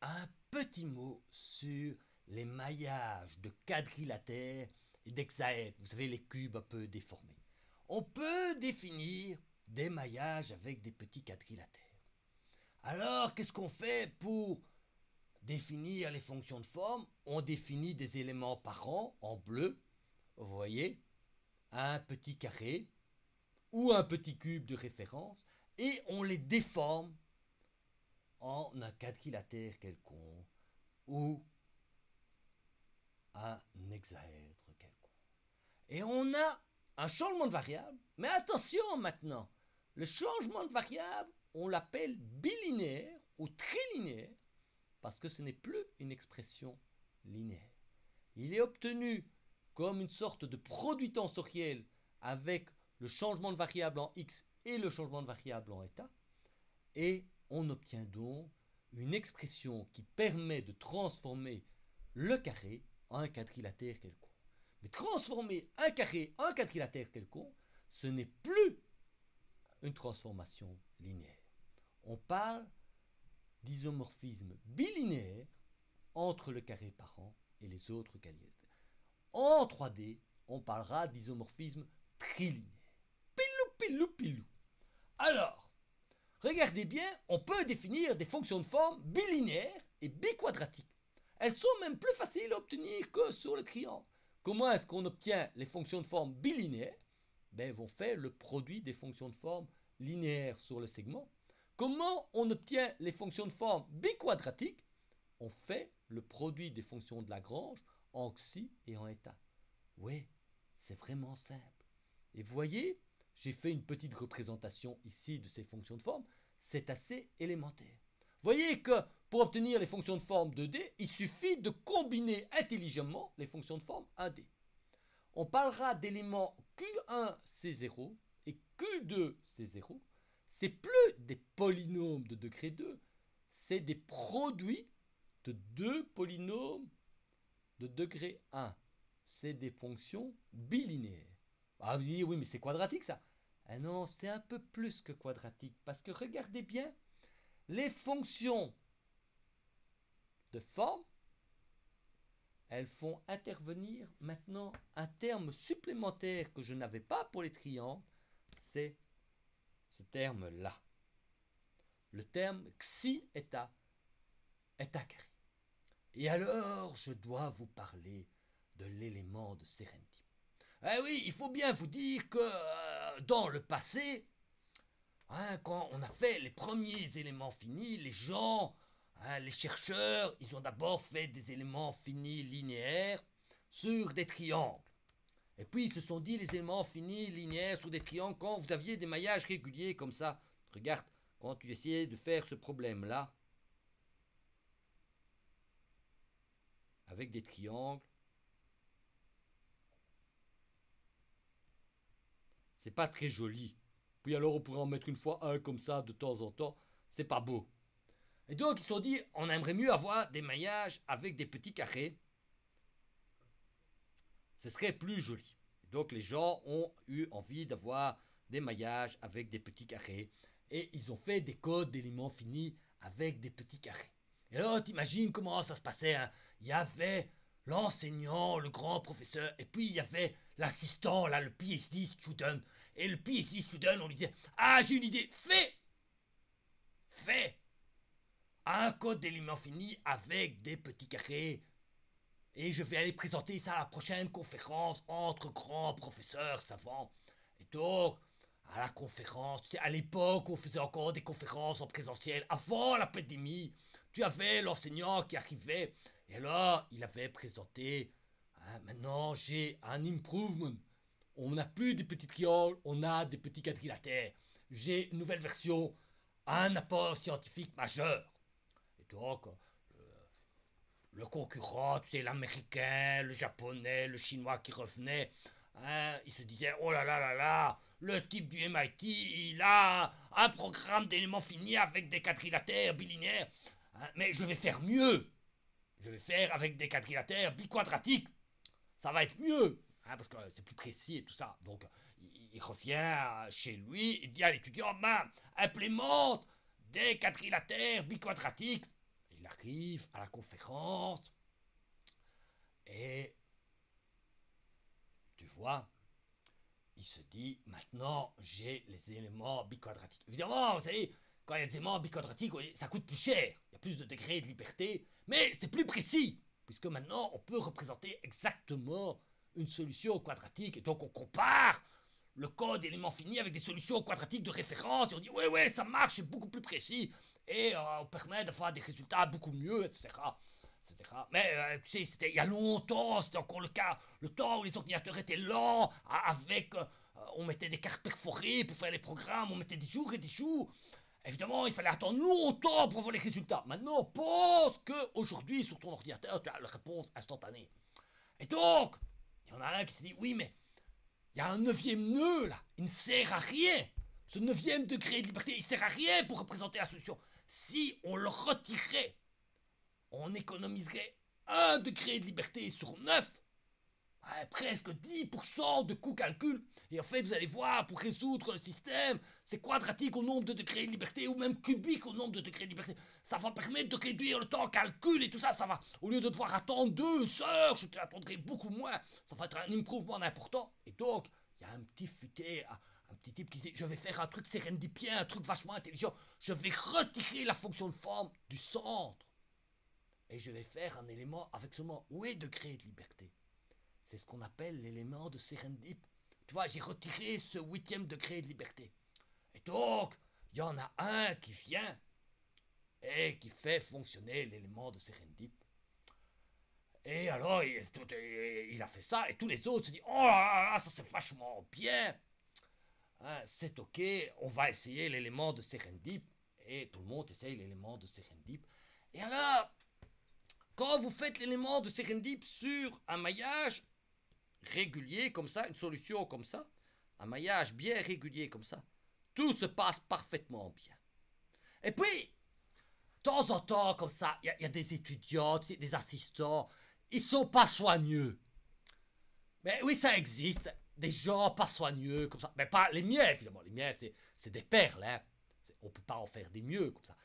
un petit mot sur les maillages de quadrilatères et d'hexaèdres, vous savez, les cubes un peu déformés. On peut définir des maillages avec des petits quadrilatères. Alors, qu'est-ce qu'on fait pour définir les fonctions de forme? On définit des éléments par rang en bleu, vous voyez, un petit carré ou un petit cube de référence, et on les déforme en un quadrilatère quelconque ou un hexaèdre quelconque. Et on a un changement de variable, mais attention maintenant, le changement de variable, on l'appelle bilinéaire ou trilinéaire, parce que ce n'est plus une expression linéaire. Il est obtenu comme une sorte de produit tensoriel avec le changement de variable en x et le changement de variable en état, et on obtient donc une expression qui permet de transformer le carré en un quadrilatère quelconque. Mais transformer un carré en un quadrilatère quelconque, ce n'est plus une transformation linéaire. On parle d'isomorphisme bilinéaire entre le carré parent et les autres quadrilatères. En 3D, on parlera d'isomorphisme trilinéaire. Pilou, pilou, pilou. Alors, regardez bien, on peut définir des fonctions de forme bilinéaires et biquadratiques. Elles sont même plus faciles à obtenir que sur le triangle. Comment est-ce qu'on obtient les fonctions de forme bilinéaires? On fait le produit des fonctions de forme linéaires sur le segment. Comment on obtient les fonctions de forme biquadratiques? On fait le produit des fonctions de Lagrange en xi et en état. Oui, c'est vraiment simple. Et vous voyez, j'ai fait une petite représentation ici de ces fonctions de forme. C'est assez élémentaire. Vous voyez que pour obtenir les fonctions de forme 2D, il suffit de combiner intelligemment les fonctions de forme 1D. On parlera d'éléments Q1C0 et Q2C0. C'est plus des polynômes de degré 2, c'est des produits de deux polynômes de degré 1. C'est des fonctions bilinéaires. Ah, vous dites, oui, mais c'est quadratique ça. Ah non, c'est un peu plus que quadratique, parce que regardez bien, les fonctions de forme, elles font intervenir maintenant un terme supplémentaire que je n'avais pas pour les triangles, c'est ce terme-là. Le terme xi état carré. Et alors, je dois vous parler de l'élément de sérénité. Eh oui, il faut bien vous dire que dans le passé, quand on a fait les premiers éléments finis, les gens, les chercheurs, ils ont d'abord fait des éléments finis linéaires sur des triangles. Et puis ils se sont dit les éléments finis linéaires sur des triangles, quand vous aviez des maillages réguliers comme ça, regarde, quand tu essayais de faire ce problème-là, avec des triangles, c'est pas très joli. Puis alors on pourrait en mettre une fois un comme ça de temps en temps, c'est pas beau. Et donc ils se sont dit, on aimerait mieux avoir des maillages avec des petits carrés. Ce serait plus joli. Et donc les gens ont eu envie d'avoir des maillages avec des petits carrés. Et ils ont fait des codes d'éléments finis avec des petits carrés. Et là, t'imagines comment ça se passait, hein. Il y avait l'enseignant, le grand professeur, et puis il y avait l'assistant, là, le PhD student. Et le PhD student, on lui disait, ah, j'ai une idée, fais un code d'éléments finis avec des petits carrés. Et je vais aller présenter ça à la prochaine conférence entre grands professeurs savants. Et donc, à la conférence, tu sais, à l'époque, on faisait encore des conférences en présentiel, avant la pandémie, tu avais l'enseignant qui arrivait, et là, il avait présenté, maintenant j'ai un improvement. On n'a plus des petits triangles, on a des petits quadrilatères. J'ai une nouvelle version, un apport scientifique majeur. Et donc, le concurrent, tu sais, l'américain, le japonais, le chinois qui revenait, il se disait, oh là là là là, le type du MIT, il a un programme d'éléments finis avec des quadrilatères bilinéaires, mais je vais faire mieux. Je vais faire avec des quadrilatères biquadratiques. Ça va être mieux, parce que c'est plus précis et tout ça. Donc, il revient chez lui, il dit à l'étudiant, implémente des quadrilatères biquadratiques. il arrive à la conférence et tu vois, il se dit, maintenant j'ai les éléments biquadratiques. Évidemment, vous savez, quand il y a des éléments biquadratiques, ça coûte plus cher, il y a plus de degrés de liberté, mais c'est plus précis, puisque maintenant on peut représenter exactement une solution quadratique, et donc on compare le code élément fini avec des solutions quadratiques de référence, et on dit, ouais, ça marche, c'est beaucoup plus précis, et on permet de faire des résultats beaucoup mieux, etc. Mais tu sais, c'était il y a longtemps, c'était encore le cas, le temps où les ordinateurs étaient lents, avec, on mettait des cartes perforées pour faire les programmes, on mettait des jours et des jours. Évidemment, il fallait attendre longtemps pour voir les résultats. Maintenant, pense qu'aujourd'hui, sur ton ordinateur, tu as la réponse instantanée. Et donc, il y en a un qui s'est dit, oui, mais il y a un 9e nœud là, il ne sert à rien. Ce 9e degré de liberté, il ne sert à rien pour représenter la solution. Si on le retirait, on économiserait 1 degré de liberté sur 9, presque 10% de coût calcul. Et en fait, vous allez voir, pour résoudre le système, c'est quadratique au nombre de degrés de liberté, ou même cubique au nombre de degrés de liberté. Ça va permettre de réduire le temps calcul et tout ça, ça va, au lieu de devoir attendre 2 heures, je t'attendrai beaucoup moins. Ça va être un improvement important. Et donc, il y a un petit futé, un petit type qui dit, je vais faire un truc sérendipien, un truc vachement intelligent. Je vais retirer la fonction de forme du centre. Et je vais faire un élément avec seulement 8 degrés de liberté. C'est ce qu'on appelle l'élément de Serendip. Tu vois, j'ai retiré ce 8e degré de liberté. Et donc, il y en a un qui vient et qui fait fonctionner l'élément de Serendip. Et alors, il a fait ça, et tous les autres se disent, oh là là, ça c'est vachement bien. Hein, c'est ok, on va essayer l'élément de Serendip. Et tout le monde essaye l'élément de Serendip. Et alors, quand vous faites l'élément de Serendip sur un maillage régulier comme ça, une solution comme ça, un maillage bien régulier comme ça, tout se passe parfaitement bien. Et puis, de temps en temps, comme ça, il y a des étudiants, des assistants, ils sont pas soigneux. Mais oui, ça existe, des gens pas soigneux comme ça. Mais pas les miens, évidemment. Les miens, c'est des perles, hein. On peut pas en faire des mieux comme ça.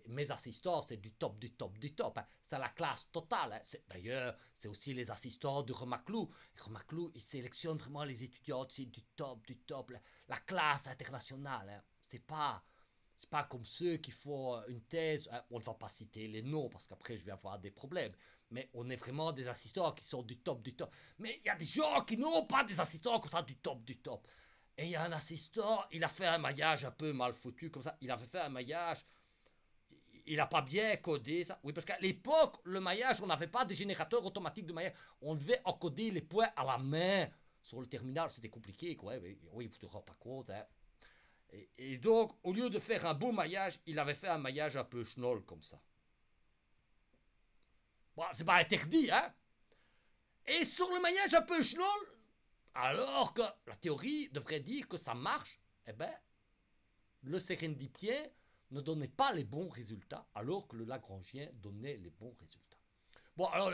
Mes assistants, c'est du top, du top, du top. Hein. C'est la classe totale. Hein. D'ailleurs, c'est aussi les assistants de Remaclou. Remaclou, il sélectionne vraiment les étudiants du top, du top. La classe internationale. Hein. C'est pas comme ceux qui font une thèse. Hein. On ne va pas citer les noms parce qu'après, je vais avoir des problèmes. Mais on est vraiment des assistants qui sont du top, du top. Mais il y a des gens qui n'ont pas des assistants comme ça, du top, du top. Et il y a un assistant, il a fait un maillage un peu mal foutu comme ça. Il avait fait un maillage... Il n'a pas bien codé ça. Oui, parce qu'à l'époque, le maillage, on n'avait pas de générateur automatique de maillage. On devait encoder les points à la main. Sur le terminal, c'était compliqué, quoi. Oui, vous ne te rendez pas compte. Hein. Et donc, au lieu de faire un beau maillage, il avait fait un maillage un peu schnoll, comme ça. Bon, c'est pas interdit, hein. Et sur le maillage un peu schnoll, alors que la théorie devrait dire que ça marche, eh ben, le sérendipien ne donnait pas les bons résultats, alors que le lagrangien donnait les bons résultats. Bon, alors,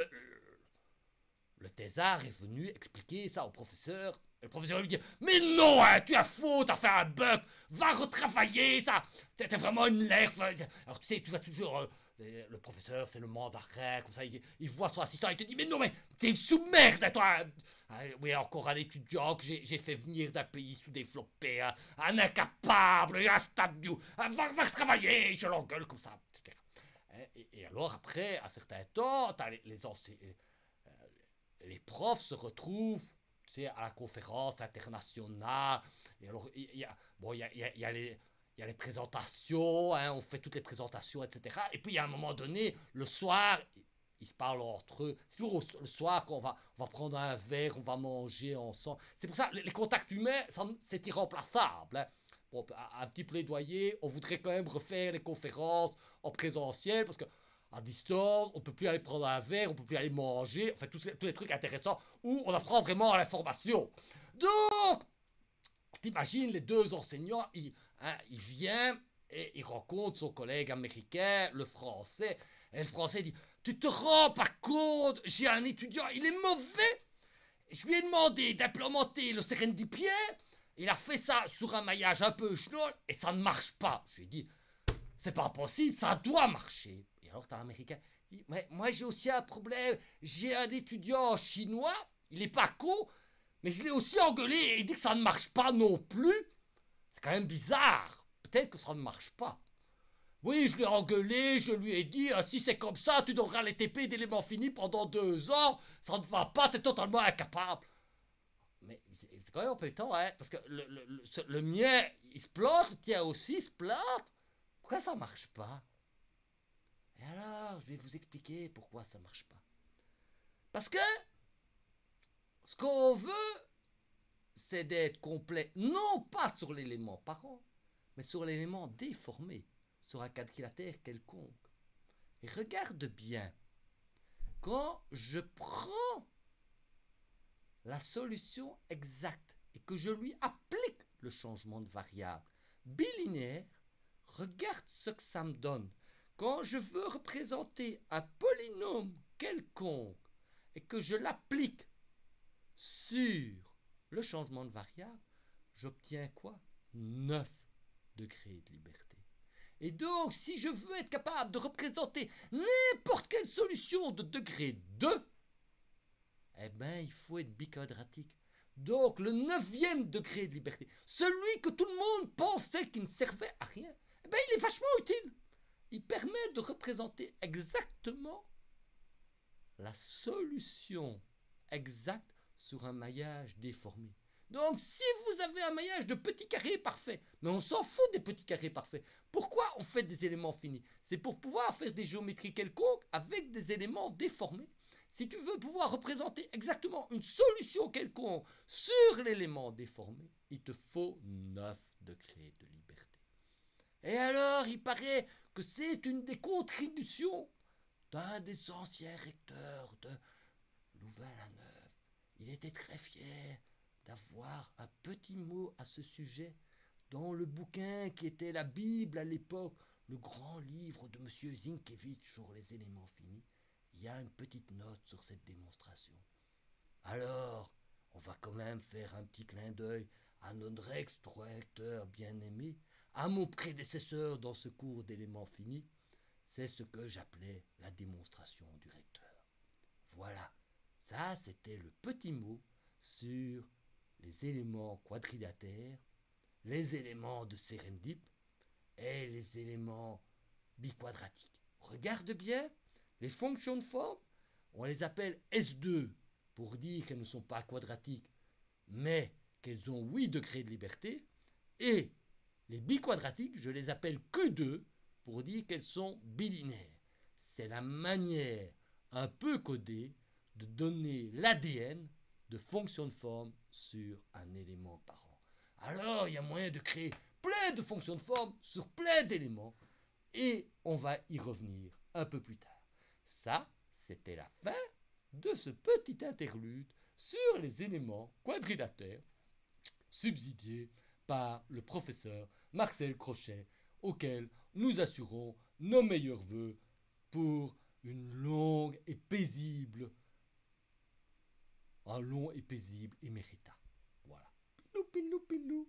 le thésard est venu expliquer ça au professeur. Et le professeur lui dit, mais non, hein, tu as faux, t'as fait un bug, va retravailler ça, t'es vraiment une lerve. Alors tu sais, tu vas toujours... le professeur, c'est le mandarin, comme ça, il voit son assistant, il te dit, mais non, mais t'es une sous-merde, toi. Oui, encore un étudiant que j'ai fait venir d'un pays sous-développé, un incapable, un stade va travailler, je l'engueule comme ça, etc. Et alors, après, à certains temps, les profs se retrouvent, tu sais, à la conférence internationale, et alors, il y a les présentations, hein, on fait toutes les présentations, etc. Et puis, à un moment donné, le soir, ils se parlent entre eux. C'est toujours le soir qu'on va prendre un verre, on va manger ensemble. C'est pour ça, les contacts humains, c'est irremplaçable. Hein. Bon, un petit plaidoyer, on voudrait quand même refaire les conférences en présentiel, parce que à distance, on ne peut plus aller prendre un verre, on ne peut plus aller manger, enfin tous les trucs intéressants, où on apprend vraiment l'information. Donc, t'imagines les deux enseignants, il vient et il rencontre son collègue américain, le français, et le français dit, tu te rends pas compte, j'ai un étudiant, il est mauvais, je lui ai demandé d'implémenter le sérendipien, il a fait ça sur un maillage un peu schnoll, et ça ne marche pas. Je lui ai dit, c'est pas possible, ça doit marcher. Et Alors t'as l'américain, il dit, mais moi j'ai aussi un problème, j'ai un étudiant chinois, il est pas con, mais je l'ai aussi engueulé et il dit que ça ne marche pas non plus. C'est quand même bizarre, peut-être que ça ne marche pas. Oui, je l'ai engueulé, je lui ai dit, ah, si c'est comme ça, tu devras les TP d'éléments finis pendant 2 ans, ça ne va pas, t'es totalement incapable. Mais c'est quand même embêtant, hein, parce que le mien, il se plante, le tien aussi il se plante. Pourquoi ça marche pas? Et alors, je vais vous expliquer pourquoi ça marche pas. Parce que ce qu'on veut, c'est d'être complet, non pas sur l'élément parent, mais sur l'élément déformé, sur un quadrilatère quelconque. Et regarde bien, quand je prends la solution exacte et que je lui applique le changement de variable bilinéaire, regarde ce que ça me donne. Quand je veux représenter un polynôme quelconque et que je l'applique sur le changement de variable, j'obtiens quoi? 9 degrés de liberté. Et donc, si je veux être capable de représenter n'importe quelle solution de degré 2, eh bien, il faut être biquadratique. Donc, le 9e degré de liberté, celui que tout le monde pensait qu'il ne servait à rien, eh bien, il est vachement utile. Il permet de représenter exactement la solution exacte sur un maillage déformé. Donc, si vous avez un maillage de petits carrés parfaits, mais on s'en fout des petits carrés parfaits, pourquoi on fait des éléments finis? C'est pour pouvoir faire des géométries quelconques avec des éléments déformés. Si tu veux pouvoir représenter exactement une solution quelconque sur l'élément déformé, il te faut 9 degrés de liberté. Et alors, il paraît que c'est une des contributions d'un des anciens recteurs de Louvain-la-Neuve. Il était très fier d'avoir un petit mot à ce sujet dans le bouquin qui était la Bible à l'époque, le grand livre de M. Zienkiewicz sur les éléments finis. Il y a une petite note sur cette démonstration. Alors, on va quand même faire un petit clin d'œil à notre ex-recteur bien-aimé, à mon prédécesseur dans ce cours d'éléments finis. C'est ce que j'appelais la démonstration du recteur. Voilà, ça c'était le petit mot sur les éléments quadrilatères, les éléments de Serendip et les éléments biquadratiques. Regarde bien, les fonctions de forme, on les appelle S2 pour dire qu'elles ne sont pas quadratiques, mais qu'elles ont 8 degrés de liberté, et les biquadratiques, je les appelle Q2 pour dire qu'elles sont bilinéaires. C'est la manière un peu codée de donner l'ADN de fonction de forme sur un élément parent. Alors, il y a moyen de créer plein de fonctions de forme sur plein d'éléments, et on va y revenir un peu plus tard. Ça, c'était la fin de ce petit interlude sur les éléments quadrilatères subsidiés par le professeur Marcel Crochet, auquel nous assurons nos meilleurs voeux pour une longue et paisible, un long et paisible émérita. Voilà. Pilou, pilou, pilou.